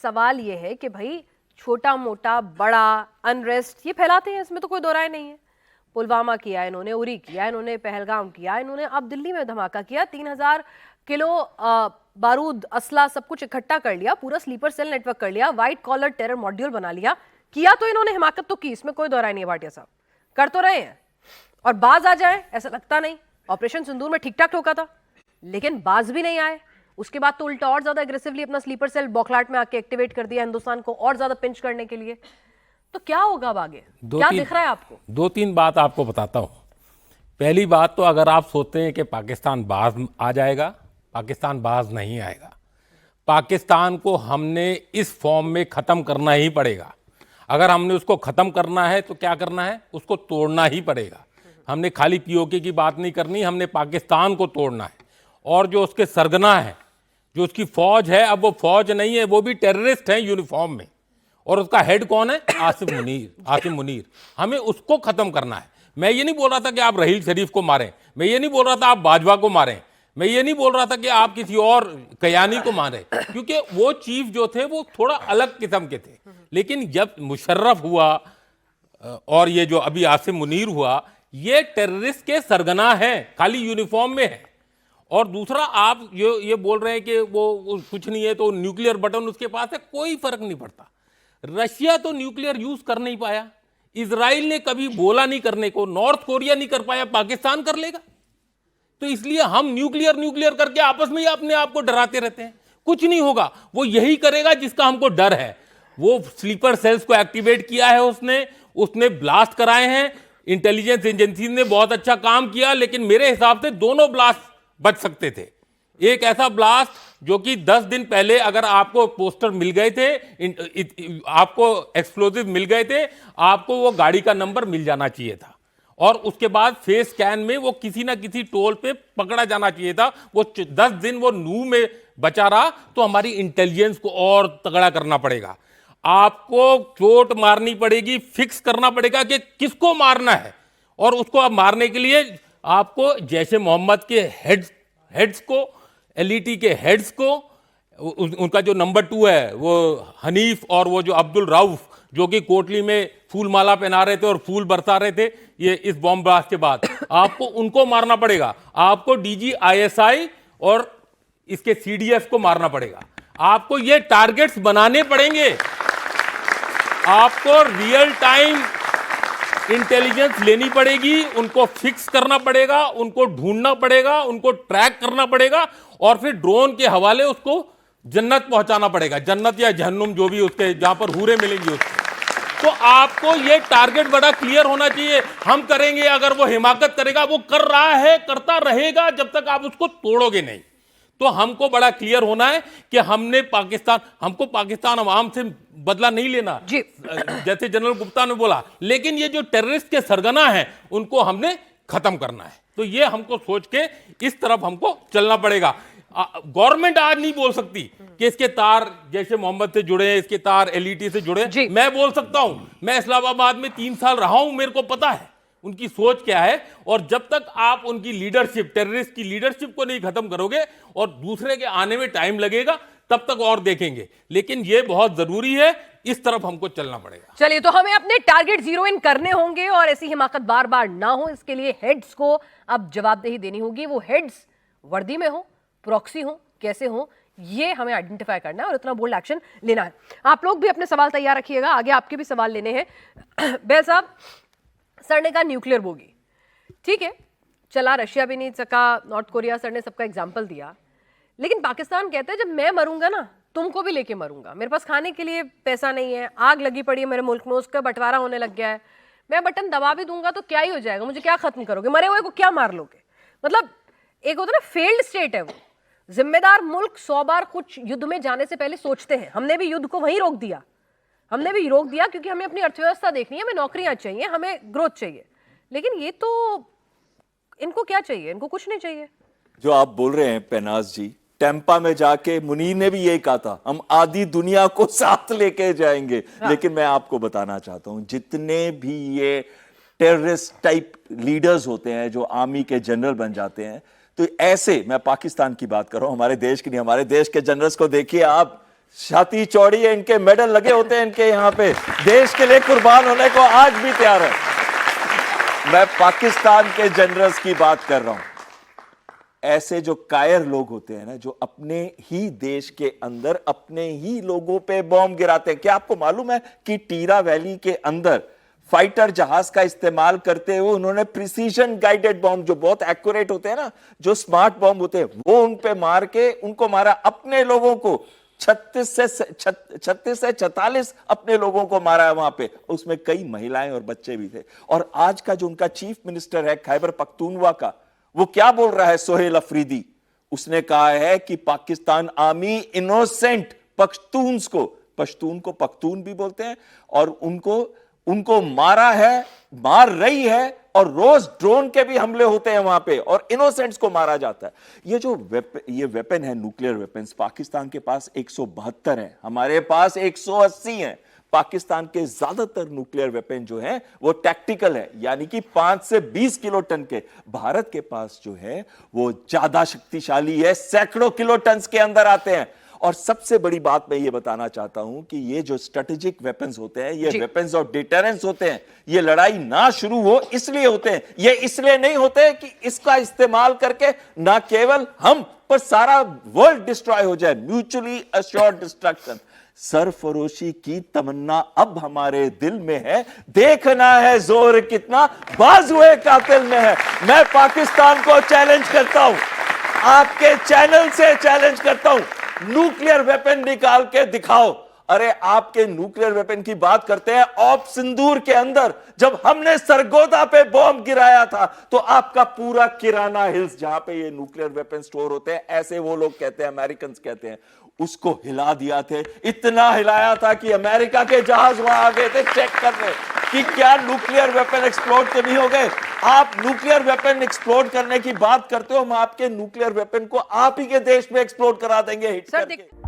सवाल ये है कि भाई छोटा मोटा बड़ा अनरेस्ट ये फैलाते हैं, इसमें तो कोई दो राय नहीं है। पुलवामा किया इन्होंने, उरी किया इन्होंने, पहलगाम किया इन्होंने, अब दिल्ली में धमाका किया, 3000 किलो बारूद असला सब कुछ इकट्ठा कर लिया, पूरा स्लीपर सेल नेटवर्क कर लिया, व्हाइट कॉलर टेरर मॉड्यूल बना लिया। किया तो इन्होंने, हिमाकत तो की, इसमें कोई दो राय नहीं है। भाटिया साहब कर तो रहे हैं, और बाज आ जाए ऐसा लगता नहीं। ऑपरेशन सिंदूर में ठीक ठाक ठोका था, लेकिन बाज भी नहीं आए। उसके बाद तो उल्टा और ज्यादा एग्रेसिवली अपना स्लीपर सेल बौखलाहट में आके एक्टिवेट कर दिया हिंदुस्तान को और ज्यादा पिंच करने के लिए। तो क्या होगा अब आगे, क्या दिख रहा है आपको? दो तीन बात आपको बताता हूं। पहली बात तो अगर आप सोचते हैं कि पाकिस्तान बाज आ जाएगा, पाकिस्तान बाज नहीं आएगा। पाकिस्तान को हमने इस फॉर्म में खत्म करना ही पड़ेगा। अगर हमने उसको खत्म करना है तो क्या करना है, उसको तोड़ना ही पड़ेगा। हमने खाली पीओके की बात नहीं करनी, हमने पाकिस्तान को तोड़ना है। और जो उसके सरगना है, जो उसकी फौज है, अब वो फौज नहीं है, वो भी टेररिस्ट है यूनिफॉर्म में, और उसका हेड कौन है? आसिम मुनीर। हमें उसको खत्म करना है। मैं ये नहीं बोल रहा था कि आप रहील शरीफ को मारें, मैं ये नहीं बोल रहा था आप बाजवा को मारें, मैं ये नहीं बोल रहा था कि आप किसी और कयानी को मारें, क्योंकि वो चीफ जो थे वो थोड़ा अलग किस्म के थे। लेकिन जब मुशर्रफ हुआ और ये जो अभी आसिम मुनीर हुआ, ये टेररिस्ट के सरगना है, खाली यूनिफॉर्म में है। और दूसरा, आप ये बोल रहे हैं कि वो कुछ नहीं है, तो न्यूक्लियर बटन उसके पास है, कोई फर्क नहीं पड़ता। रशिया तो न्यूक्लियर यूज कर नहीं पाया, इजराइल ने कभी बोला नहीं करने को, नॉर्थ कोरिया नहीं कर पाया, पाकिस्तान कर लेगा। तो इसलिए हम न्यूक्लियर करके आपस में ही अपने आप को डराते रहते हैं। कुछ नहीं होगा, वो यही करेगा जिसका हमको डर है। वो स्लीपर सेल्स को एक्टिवेट किया है उसने ब्लास्ट कराए हैं। इंटेलिजेंस एजेंसी ने बहुत अच्छा काम किया, लेकिन मेरे हिसाब से दोनों ब्लास्ट बच सकते थे। एक ऐसा ब्लास्ट जो कि 10 दिन पहले अगर आपको पोस्टर मिल गए थे, आपको एक्सप्लोजिव मिल गए थे, आपको वो गाड़ी का नंबर मिल जाना चाहिए था, और उसके बाद फेस स्कैन में वो किसी ना किसी टोल पे पकड़ा जाना चाहिए था। वो 10 दिन वो नू में बचा रहा, तो हमारी इंटेलिजेंस को और तगड़ा करना पड़ेगा। आपको चोट मारनी पड़ेगी, फिक्स करना पड़ेगा कि किसको मारना है, और उसको मारने के लिए आपको जैसे मोहम्मद के हेड्स को, एलईटी के हेड्स को, उनका जो नंबर 2 है वो हनीफ, और वो जो अब्दुल रऊफ जो कि कोटली में फूल माला पहना रहे थे और फूल बरसा रहे थे ये इस बॉम्ब ब्लास्ट के बाद, आपको उनको मारना पड़ेगा। आपको डीजी आईएसआई और इसके सीडीएस को मारना पड़ेगा। आपको ये टारगेट्स बनाने पड़ेंगे। आपको रियल टाइम इंटेलिजेंस लेनी पड़ेगी, उनको फिक्स करना पड़ेगा, उनको ढूंढना पड़ेगा, उनको ट्रैक करना पड़ेगा, और फिर ड्रोन के हवाले उसको जन्नत पहुंचाना पड़ेगा, जन्नत या जहन्नुम जो भी उसके जहां पर हूरे मिलेंगी उसको। तो आपको ये टारगेट बड़ा क्लियर होना चाहिए। हम करेंगे, अगर वो हिमाकत करेगा, वो कर रहा है, करता रहेगा जब तक आप उसको तोड़ोगे नहीं। तो हमको बड़ा क्लियर होना है कि हमको पाकिस्तान अवाम से बदला नहीं लेना, जैसे जनरल गुप्ता ने बोला, लेकिन ये जो टेररिस्ट के सरगना हैं उनको हमने खत्म करना है। तो ये हमको सोच के इस तरफ हमको चलना पड़ेगा। गवर्नमेंट आज नहीं बोल सकती कि इसके तार जैसे मोहम्मद से जुड़े हैं, इसके तार एलईटी से जुड़े। मैं बोल सकता हूं, मैं इस्लामाबाद में 3 साल रहा हूं, मेरे को पता है उनकी सोच क्या है। और जब तक आप उनकी लीडरशिप, टेररिस्ट की लीडरशिप को नहीं खत्म करोगे, और दूसरे के आने में टाइम लगेगा, तब तक और देखेंगे। लेकिन ये बहुत जरूरी है, इस तरफ हमको चलना पड़ेगा। चलिए, तो हमें अपने टारगेट जीरो इन करने होंगे, और ऐसी हिमाकत बार बार ना हो, इसके लिए हेड्स को अब जवाबदेही देनी होगी। वो हेड्स वर्दी में हो, प्रॉक्सी हो, कैसे हो, ये हमें आइडेंटिफाई करना है और इतना बोल्ड एक्शन लेना है। आप लोग भी अपने सवाल तैयार रखिएगा, आगे आपके भी सवाल लेने हैं। बैल साहब, सर ने कहा न्यूक्लियर बोगी, ठीक है, चला, रशिया भी नहीं सका, नॉर्थ कोरिया, सर ने सबका एग्जाम्पल दिया, लेकिन पाकिस्तान कहता है जब मैं मरूंगा ना, तुमको भी लेके मरूंगा, मेरे पास खाने के लिए पैसा नहीं है, आग लगी पड़ी है मेरे मुल्क में, उसका बंटवारा होने लग गया है, मैं बटन दबा भी दूंगा तो क्या ही हो जाएगा, मुझे क्या खत्म करोगे, मरे हुए को क्या मार लोगे। मतलब एक होता ना फेल्ड स्टेट है वो। जिम्मेदार मुल्क 100 बार कुछ युद्ध में जाने से पहले सोचते हैं। हमने भी युद्ध को वहीं रोक दिया, क्योंकि हमें अपनी अर्थव्यवस्था देखनी है, हमें नौकरियां चाहिए, हमें ग्रोथ चाहिए। लेकिन ये तो, इनको क्या चाहिए, इनको कुछ नहीं चाहिए। जो आप बोल रहे हैं पेनाज जी, टेम्पा में जाके मुनीर ने भी यही कहा था, हम आधी दुनिया को साथ लेके जाएंगे। लेकिन मैं आपको बताना चाहता हूं, जितने भी ये टेररिस्ट टाइप लीडर्स होते हैं जो आर्मी के जनरल बन जाते हैं, तो ऐसे, मैं पाकिस्तान की बात कर रहा हूं, हमारे देश की नहीं, हमारे देश के जनरल्स को देखिए आप, छाती चौड़ी है, इनके मेडल लगे होते हैं इनके यहाँ पे, देश के लिए कुर्बान होने को आज भी तैयार है। मैं पाकिस्तान के जनरल्स की बात कर रहा हूं। ऐसे जो कायर लोग होते हैं ना, जो अपने ही देश के अंदर अपने ही लोगों पे बॉम्ब गिराते हैं। क्या आपको मालूम है कि टीरा वैली के अंदर फाइटर जहाज का इस्तेमाल करते हुए उन्होंने प्रिसीजन गाइडेड बॉम्ब, जो बहुत एक्यूरेट होते हैं ना, जो स्मार्ट बॉम्ब होते हैं, वो उन पे मार के उनको मारा, अपने लोगों को 36 से 44 अपने लोगों को मारा है वहां पे। उसमें कई महिलाएं और बच्चे भी थे। और आज का जो उनका चीफ मिनिस्टर है खैबर पख्तूनवा का, वो क्या बोल रहा है, सोहेल अफरीदी, उसने कहा है कि पाकिस्तान आर्मी इनोसेंट पख्तून्स को, पश्तून को पख्तून भी बोलते हैं, और उनको मारा है, मार रही है, और रोज ड्रोन के भी हमले होते हैं वहां पे और इनोसेंट्स को मारा जाता है। ये वेपन है, न्यूक्लियर वेपन्स, पाकिस्तान के पास 172 है, हमारे पास 180 है। पाकिस्तान के ज्यादातर न्यूक्लियर वेपन जो हैं वो टैक्टिकल है, यानी कि 5 से 20 किलो टन के। भारत के पास जो है वो ज्यादा शक्तिशाली है, सैकड़ों किलो टन के अंदर आते हैं। और सबसे बड़ी बात मैं ये बताना चाहता हूं कि ये जो स्ट्रेटेजिक वेपन्स होते हैं, ये वेपन्स ऑफ डिटरेंस होते हैं। ये लड़ाई ना शुरू हो इसलिए होते हैं, ये इसलिए नहीं होते कि इसका इस्तेमाल करके ना केवल हम पर सारा वर्ल्ड डिस्ट्रॉय हो जाए। म्यूचुअली अश्योर्ड डिस्ट्रक्शन, सरफरोशी की तमन्ना अब हमारे दिल में है, देखना है जोर कितना बाजुए कातिल में है। मैं पाकिस्तान को चैलेंज करता हूं, आपके चैनल से चैलेंज करता हूं, न्यूक्लियर वेपन निकाल के दिखाओ। अरे आपके न्यूक्लियर वेपन की बात करते हैं, ऑप सिंदूर के अंदर जब हमने सरगोदा पे बॉम्ब गिराया था तो आपका पूरा किराना हिल्स, जहां पे ये न्यूक्लियर वेपन स्टोर होते हैं, ऐसे वो लोग कहते हैं, अमेरिकन कहते हैं, उसको हिला दिया थे। इतना हिलाया था कि अमेरिका के जहाज वहां आ गए थे चेक करने कि क्या न्यूक्लियर वेपन एक्सप्लोड तो नहीं हो गए। आप न्यूक्लियर वेपन एक्सप्लोड करने की बात करते हो, हम आपके न्यूक्लियर वेपन को आप ही के देश में एक्सप्लोड करा देंगे, हिट करके।